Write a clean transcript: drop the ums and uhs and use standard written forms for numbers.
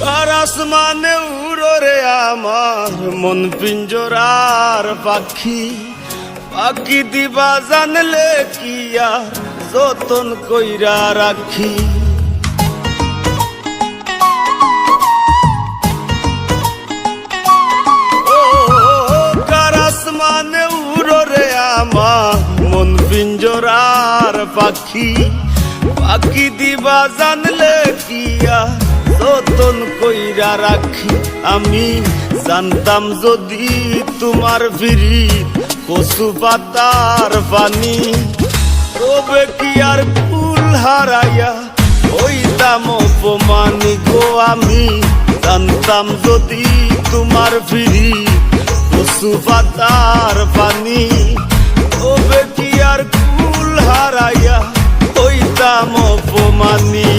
আর আসমানে উড়রে আমার মন পিঞ্জরার পাখি, পাখি দিবা জানলে কি আর যতন কইরা রাখি। ও কার আসমানে উড়রে আমার মন পিঞ্জরার পাখি, পাখি দিবা জানলে কি আর যতন কইরা রাখি। আমি জানতাম যদি তোমার ফিরিত কচু পাতার পানি, তবে কি আর ফুল হারাইয়া হইতাম অপমানি গো। আমি জানতাম যদি তোমার ফিরিত কচু পাতার পানি, তবে কি আর ফুল হারাইয়া হইতাম অপমানি।